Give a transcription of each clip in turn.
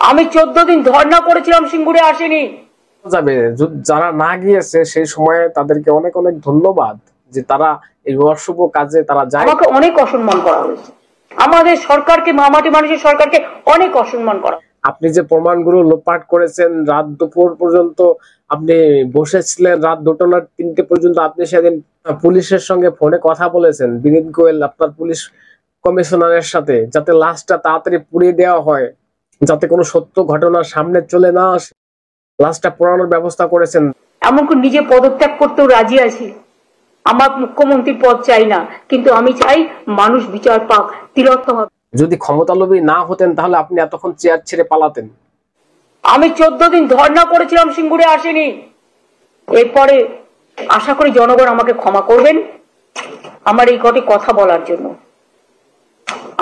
আমি 14 দিন ধর্ণা করেছিলাম, সিঙ্গুরে আসেনি। যাবে যারা না গিয়েছে সেই সময়ে তাদেরকে অনেক অনেক ধন্যবাদ যে তারা এই অশুভ কাজে তারা যায়। আমাকে অনেক অসম্মান করা হয়েছে, আমাদের সরকারকে, মামাটি মানুষের সরকারকে অনেক অসম্মান করা। আপনি যে প্রমাণগুলো লোপাট করেছেন, রাত দুপুর পর্যন্ত আপনি বসেছিলেন, রাত 2টা না 3টে পর্যন্ত আপনি সেদিন পুলিশের সঙ্গে ফোনে কথা বলেছেন, বিনীত গোয়েল আপনার পুলিশ কমিশনারের সাথে, যাতে লাশটা তাড়াতাড়ি পুড়িয়ে দেওয়া হয়, যাতে কোনো সত্য ঘটনা সামনে চলে না আসে, লাশটা পোড়ানোর ব্যবস্থা করেছেন। এমনকি নিজে পদত্যাগ করতেও রাজি আছি। আমার মুখ্যমন্ত্রীর পদ চাই না, কিন্তু আমি চাই মানুষ বিচার পাক, তিলোত্তমা। যদি ক্ষমতালোভী না হতেন তাহলে আপনি এতক্ষণ চেয়ার ছেড়ে পালাতেন। আমি 14 দিন ধর্ণা করেছিলাম, সিঙ্গুরে আসেনি। এরপরে আশা করি জনগণ আমাকে ক্ষমা করবেন আমার এই কটি কথা বলার জন্য।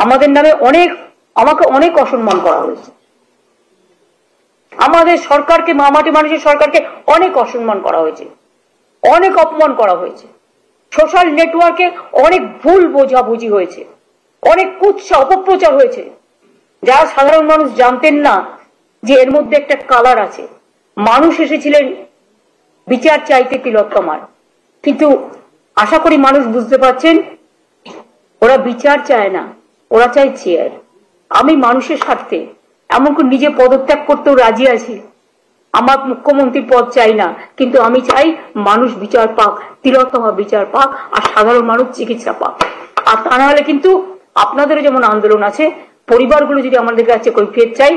আমাদের নামে আমাকে অনেক অসম্মান করা হয়েছে, আমাদের সরকারকে, মামাটি মানুষের সরকারকে অনেক অসম্মান করা হয়েছে, অনেক অপমান করা হয়েছে। সোশ্যাল নেটওয়ার্কে অনেক ভুল বোঝাবুঝি হয়েছে, অনেক কুৎসা অপপ্রচার হয়েছে, যারা সাধারণ মানুষ জানতেন না যে এর মধ্যে একটা কালার আছে। মানুষ এসেছিলেন বিচার চাইতে তিলোত্তমার, কিন্তু আশা করি মানুষ বুঝতে পারছেন ওরা বিচার চায় না, ওরা চায় চেয়ার। আমি মানুষের স্বার্থে এমনকি নিজে পদত্যাগ করতেও রাজি আছি। আমার মুখ্যমন্ত্রীর পদ চাই না, কিন্তু আমি চাই মানুষ বিচার পাক, তিলোত্তমা বিচার পাক, আর সাধারণ মানুষ চিকিৎসা পাক। আর তা না হলে কিন্তু আপনাদেরও যেমন আন্দোলন আছে, পরিবারগুলো যদি আমাদের কাছে কৈফিয়ত চাই,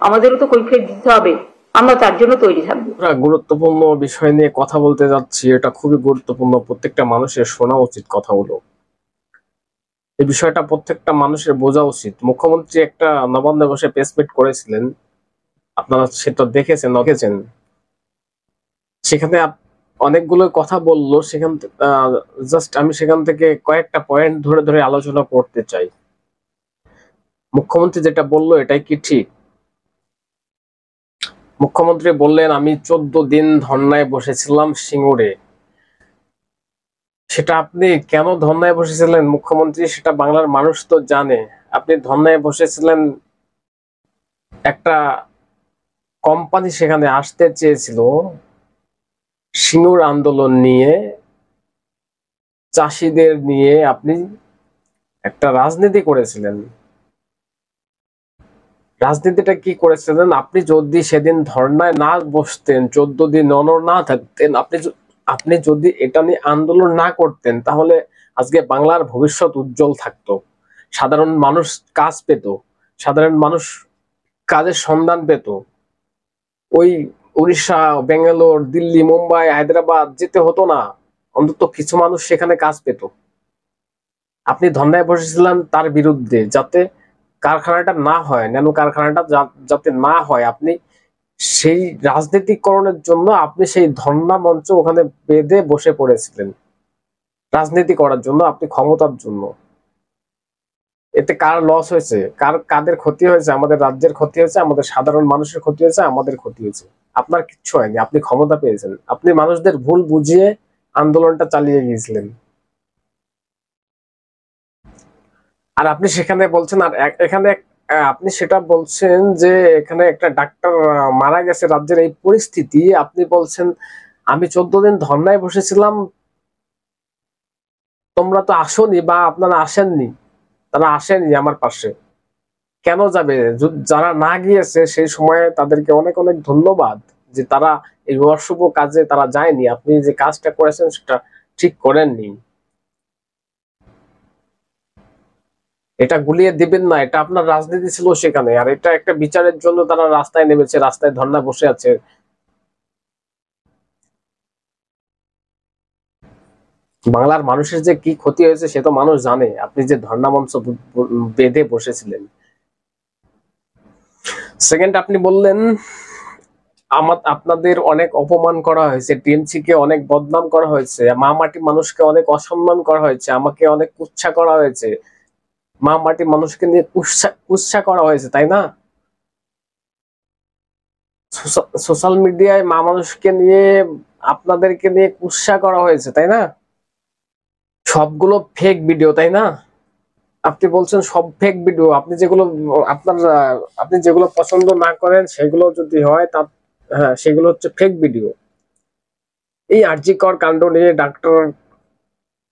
আমাদেরও তো কৈফিয়ত দিতে হবে, আমরা তার জন্য তৈরি থাকবো। গুরুত্বপূর্ণ বিষয় নিয়ে কথা বলতে যাচ্ছি, এটা খুবই গুরুত্বপূর্ণ, প্রত্যেকটা মানুষের শোনা উচিত কথাগুলো। এই বিষয়টা প্রত্যেকটা মানুষের বোঝা উচিত। মুখ্যমন্ত্রী একটা নবান্নে বসে প্রেস মিট করেছিলেন, আপনারা সেটা দেখেছেন। সেখানে অনেকগুলো কথা বললো, সেখান জাস্ট আমি সেখান থেকে কয়েকটা পয়েন্ট ধরে ধরে আলোচনা করতে চাই। মুখ্যমন্ত্রী যেটা বললো এটাই কি ঠিক? মুখ্যমন্ত্রী বললেন, আমি 14 দিন ধর্নায় বসেছিলাম সিঙ্গুরে। সেটা আপনি কেন ধর্নায় বসেছিলেন মুখ্যমন্ত্রী, সেটা বাংলার মানুষ তো জানে। আপনি ধর্নায় বসেছিলেন, একটা কোম্পানি সেখানে আসতে চেয়েছিল সিঙ্গুর আন্দোলন নিয়ে, চাষিদের নিয়ে আপনি একটা রাজনীতি করেছিলেন। রাজনীতিটা কি করেছিলেন? আপনি যদি সেদিন ধর্নায় না বসতেন, 14 দিন অনড় না থাকতেন, আপনি যদি এটা নিয়ে আন্দোলন না করতেন, তাহলে আজকে বাংলার ভবিষ্যৎ উজ্জ্বল থাকতো। সাধারণ মানুষ কাজ পেত, সাধারণ মানুষ কাজের সন্ধান পেত। ওই উড়িষ্যা, বেঙ্গালোর, দিল্লি, মুম্বাই, হায়দ্রাবাদ যেতে হতো না, অন্তত কিছু মানুষ সেখানে কাজ পেত। আপনি ধর্নায় বসেছিলেন তার বিরুদ্ধে, যাতে কারখানাটা না হয়, ন্যানো কারখানাটা যাতে না হয়। আপনি সেই রাজনীতিকরণের জন্য আপনি সেই ধর্ণা মঞ্চ ওখানে বেঁধে বসে পড়েছিলেন, রাজনীতি করার জন্য, আপনি ক্ষমতার জন্য। এতে কার লস হয়েছে? কাদের ক্ষতি হয়েছে? আমাদের রাজ্যের ক্ষতি হয়েছে, আমাদের সাধারণ মানুষের ক্ষতি হয়েছে, আমাদের ক্ষতি হয়েছে। আপনার কিচ্ছু হয়নি, আপনি ক্ষমতা পেয়েছেন, আপনি মানুষদের ভুল বুঝিয়ে আন্দোলনটা চালিয়ে গিয়েছিলেন। আর আপনি সেখানে বলছেন, আর এখানে আপনি সেটা বলছেন যে এখানে একটা ডাক্তার মারা গেছে, রাজ্যের এই পরিস্থিতি, আপনি বলছেন আমি 14 দিন ধর্নায় বসেছিলাম, তোমরা তো আসোনি, বা আপনারা আসেননি, তারা আসেনি আমার পাশে। কেন যাবে? যারা না গিয়েছে সেই সময়ে তাদেরকে অনেক অনেক ধন্যবাদ যে তারা এই অশুভ কাজে তারা যায়নি। আপনি যে কাজটা করেছেন সেটা ঠিক করেননি, এটা গুলিয়ে দিবেন না, এটা আপনার রাজনীতি ছিল সেখানে। আর এটা একটা বিচারের জন্য তারা রাস্তায় নেমেছে, রাস্তায় ধর্ণা বসে আছে। বাংলার মানুষের যে কি ক্ষতি হয়েছে সে তো মানুষ জানে। আপনি যে ধর্ণা মঞ্চ বেঁধে বসেছিলেন। সেকেন্ড, আপনি বললেন আপনাদের অনেক অপমান করা হয়েছে, টিএমসি কে অনেক বদনাম করা হয়েছে, মা মাটি মানুষকে অনেক অসম্মান করা হয়েছে, আমাকে অনেক কুৎসা করা হয়েছে, মা মাটি মানুষকে নিয়ে কুৎসা করা হয়েছে, তাই না? সোশ্যাল মিডিয়ায় মা মানুষকে নিয়ে, আপনাদেরকে নিয়ে কুৎসা করা হয়েছে, তাই না? সবগুলো ফেক ভিডিও, তাই না? আপনি বলছেন সব ফেক ভিডিও, আপনি যেগুলো পছন্দ না করেন সেগুলো যদি হয় তা হ্যাঁ সেগুলো হচ্ছে ফেক ভিডিও। এই আরজি কর কাণ্ড নিয়ে ডাক্তার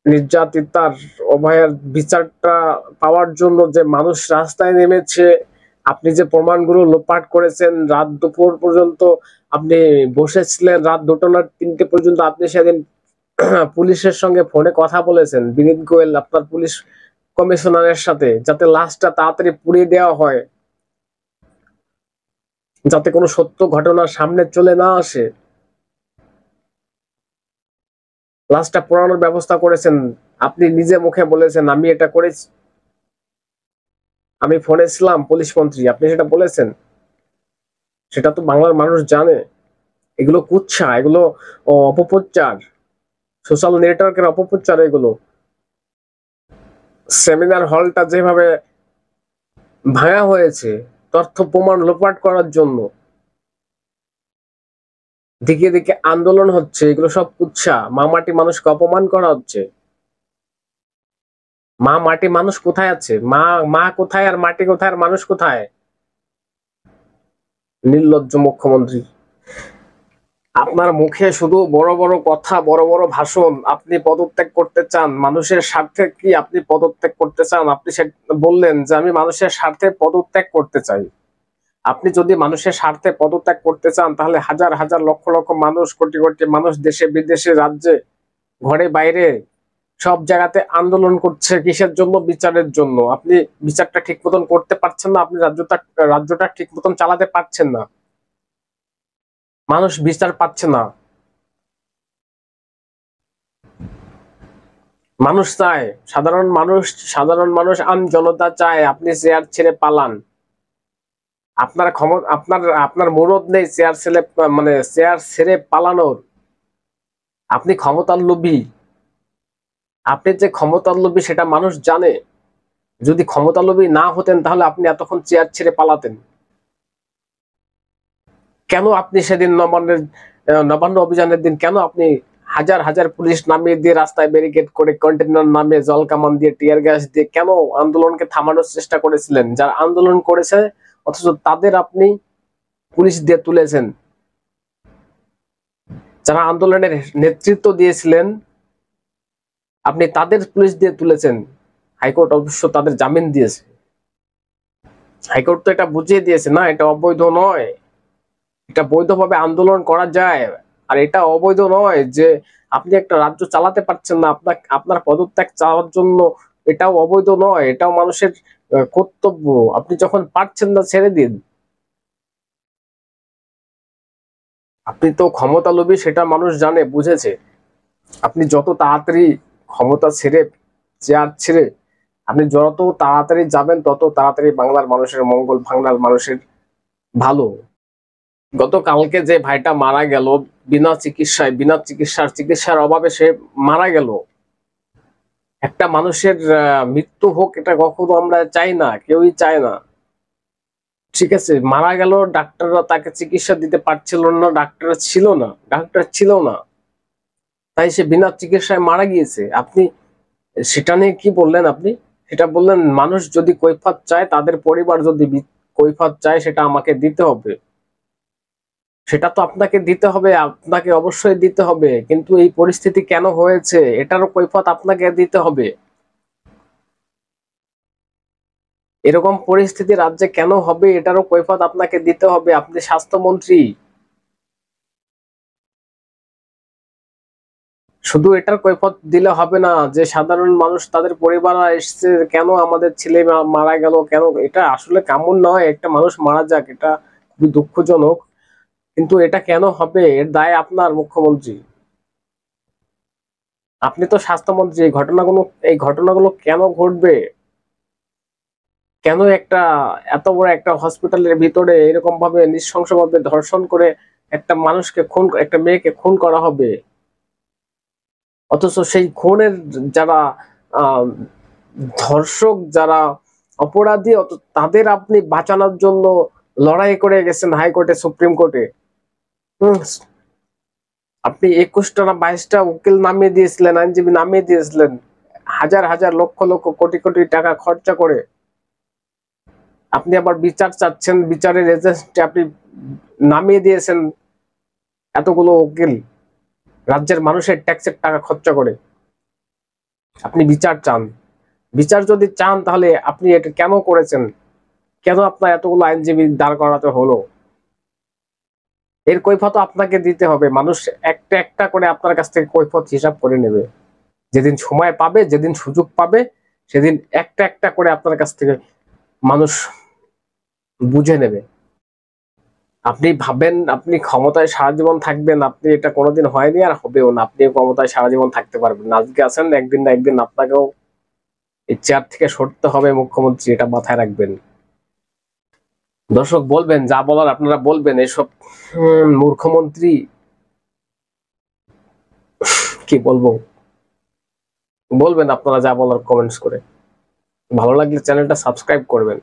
নির্যাতিতার অভয়ার বিচারটা পাওয়ার জন্য যে মানুষ রাস্তায় নেমেছে, আপনি যে প্রমাণগুলো লোপাট করেছেন, রাত দুপুর পর্যন্ত আপনি বসেছিলেন, রাত 2টা না 3টে পর্যন্ত আপনি সেদিন পুলিশের সঙ্গে ফোনে কথা বলেছেন, বিনীত গোয়েল আপনার পুলিশ কমিশনারের সাথে, যাতে লাশটা তাড়াতাড়ি পুড়িয়ে দেওয়া হয়, যাতে কোনো সত্য ঘটনা সামনে চলে না আসে। লাশটা পোড়ানোর ব্যবস্থা করেছেন, আপনি নিজে মুখে বলেছেন আমি এটা করেছি, আমি ফোনে ছিলাম পুলিশ মন্ত্রী, আপনি সেটা বলেছেন। সেটা তো বাংলার মানুষ জানে। এগুলো কুৎসা, এগুলো অপপ্রচার, সোশ্যাল নেটওয়ার্কের অপপ্রচার। এগুলো সেমিনার হলটা যেভাবে ভাঙা হয়েছে তথ্য প্রমাণ লোপাট করার জন্য, দিকে দিকে আন্দোলন হচ্ছে, এগুলো সব কুৎসা। মাটি মানুষকে অপমান করা হচ্ছে। মাটি মানুষ কোথায় আছে? মা কোথায় আর মাটি কোথায় আর মানুষ কোথায়? নির্লজ্জ মুখ্যমন্ত্রী, আপনার মুখে শুধু বড় বড় কথা, বড় বড় ভাষণ। আপনি পদত্যাগ করতে চান, মানুষের স্বার্থে কি আপনি পদত্যাগ করতে চান? আপনি বললেন যে আমি মানুষের স্বার্থে পদত্যাগ করতে চাই। আপনি যদি মানুষের স্বার্থে পদত্যাগ করতে চান তাহলে হাজার হাজার লক্ষ লক্ষ মানুষ, কোটি কোটি মানুষ দেশে বিদেশে রাজ্যে ঘরে বাইরে সব জায়গাতে আন্দোলন করছে কিসের জন্য? বিচারের জন্য। আপনি বিচারটা ঠিক মতন করতে পারছেন না, আপনি রাজ্যটা ঠিক মতন চালাতে পারছেন না, মানুষ বিচার পাচ্ছে না। মানুষ চায়, সাধারণ মানুষ আম জনতা চায় আপনি চেয়ার ছেড়ে পালান। আপনার ক্ষমতা, আপনার মুরদ নেই চেয়ার ছেড়ে পালানোর। আপনি ক্ষমতার লোভী। আপনি যে ক্ষমতার লোভী সেটা মানুষ জানে। যদি ক্ষমতার লোভী না হতেন তাহলে আপনি এতক্ষণ চেয়ার ছেড়ে পালাতেন কেন? আপনি সেদিন নবান্ন অভিযানের দিন কেন আপনি হাজার হাজার পুলিশ নামিয়ে দিয়ে, রাস্তায় ব্যারিকেড করে, কন্টেইনার নামিয়ে, জল কামান দিয়ে, টিয়ার গ্যাস দিয়ে কেন আন্দোলনকে থামানোর চেষ্টা করেছিলেন? যারা আন্দোলন করেছে অথচ তাদের আপনি পুলিশ দিয়ে তুলেছেন। যারা আন্দোলনের নেতৃত্ব দিয়েছিলেন আপনি তাদের পুলিশ দিয়ে তুলেছেন। হাইকোর্ট অবশ্য তাদের জামিন দিয়েছে। হাইকোর্ট তো এটা বুঝিয়ে দিয়েছে না এটা অবৈধ নয়, এটা বৈধভাবে আন্দোলন করা যায়। আর এটা অবৈধ নয় যে আপনি একটা রাজ্য চালাতে পারছেন না, আপনার পদত্যাগ চাওয়ার জন্য এটাও অবৈধ নয়, এটাও মানুষের কর্তব্য। আপনি যখন পারছেন না ছেড়ে দিন। আপনি তো ক্ষমতা লোভী সেটা মানুষ জানে, বুঝেছে। আপনি যত তাড়াতাড়ি ক্ষমতা ছেড়ে, চেয়ার ছেড়ে আপনি যত তাড়াতাড়ি যাবেন তত তাড়াতাড়ি বাংলার মানুষের মঙ্গল, বাংলার মানুষের ভালো। গতকালকে যে ভাইটা মারা গেল বিনা চিকিৎসার অভাবে সে মারা গেল। একটা মানুষের মৃত্যু হোক এটা কখনো আমরা চাই না, কেউই চায় না। ঠিক আছে, মারা গেল, ডাক্তাররা তাকে চিকিৎসা দিতে পারছিল না, ডাক্তার ছিল না, তাই সে বিনা চিকিৎসায় মারা গিয়েছে। আপনি সেটা নিয়ে কি বললেন? আপনি সেটা বললেন মানুষ যদি কৈফিয়ত চায়, তাদের পরিবার যদি কৈফিয়ত চায় সেটা আমাকে দিতে হবে। সেটা তো আপনাকে দিতে হবে, আপনাকে অবশ্যই দিতে হবে। কিন্তু এই পরিস্থিতি কেন হয়েছে এটারও কৈফিয়ত আপনাকে দিতে হবে। এরকম পরিস্থিতি রাজ্যে কেন হবে এটারও কৈফিয়ত আপনাকে দিতে হবে। আপনি স্বাস্থ্যমন্ত্রী। শুধু এটার কৈফিয়ত দিলে হবে না যে সাধারণ মানুষ, তাদের পরিবার এসছে, কেন আমাদের ছেলে মারা গেল, কেন? এটা আসলে কামড় নয় একটা মানুষ মারা যাক, এটা খুবই দুঃখজনক, কিন্তু এটা কেন হবে এর দায় আপনার, মুখ্যমন্ত্রী। আপনি তো স্বাস্থ্যমন্ত্রী। এই ঘটনাগুলো কেন ঘটবে? কেন এত বড় একটা হসপিটালের ভিতরে এরকম ভাবে নৃশংসভাবে ধর্ষণ করে একটা মেয়েকে খুন করা হবে? অথচ সেই খুনের যারা ধর্ষক, যারা অপরাধী, তাদের আপনি বাঁচানোর জন্য লড়াই করে গেছেন হাইকোর্টে, সুপ্রিম কোর্টে। আপনি 21টা না 22টা উকিল নামিয়ে দিয়েছিলেন, আইনজীবী নামিয়ে দিয়েছিলেন। হাজার হাজার লক্ষ লক্ষ কোটি কোটি টাকা খরচা করে আপনি আবার বিচার চাচ্ছেন, বিচারের এজেন্সি আপনি নামিয়ে দিয়েছেন এতগুলো উকিল, রাজ্যের মানুষের ট্যাক্সের টাকা খরচা করে আপনি বিচার চান। বিচার যদি চান তাহলে আপনি এটা কেন করেছেন? কেন আপনার এতগুলো আইনজীবী দাঁড় করাতে হলো? এর কৈফিয়ত আপনাকে দিতে হবে। মানুষ একটা একটা করে আপনার কাছ থেকে কৈফিয়ত হিসাব করে নেবে। যেদিন সময় পাবে, যেদিন সুযোগ পাবে, সেদিন একটা একটা করে আপনার কাছ থেকে মানুষ বুঝে নেবে। আপনি ভাবেন আপনি ক্ষমতায় সারা জীবন থাকবেন, আপনি এটা কোনোদিন হয়নি আর হবেও না। আপনি ক্ষমতায় সারা জীবন থাকতে পারবেন না। আজকে আছেন, একদিন না একদিন আপনাকেও এই চেয়ার থেকে সরতে হবে মুখ্যমন্ত্রী, এটা মাথায় রাখবেন। দর্শক বলবেন যা বলার আপনারা বলবেন। এসব মূর্খমন্ত্রী কি বলবো, বলবেন আপনারা যা বলার কমেন্টস করে। ভালো লাগলে চ্যানেলটা সাবস্ক্রাইব করবেন।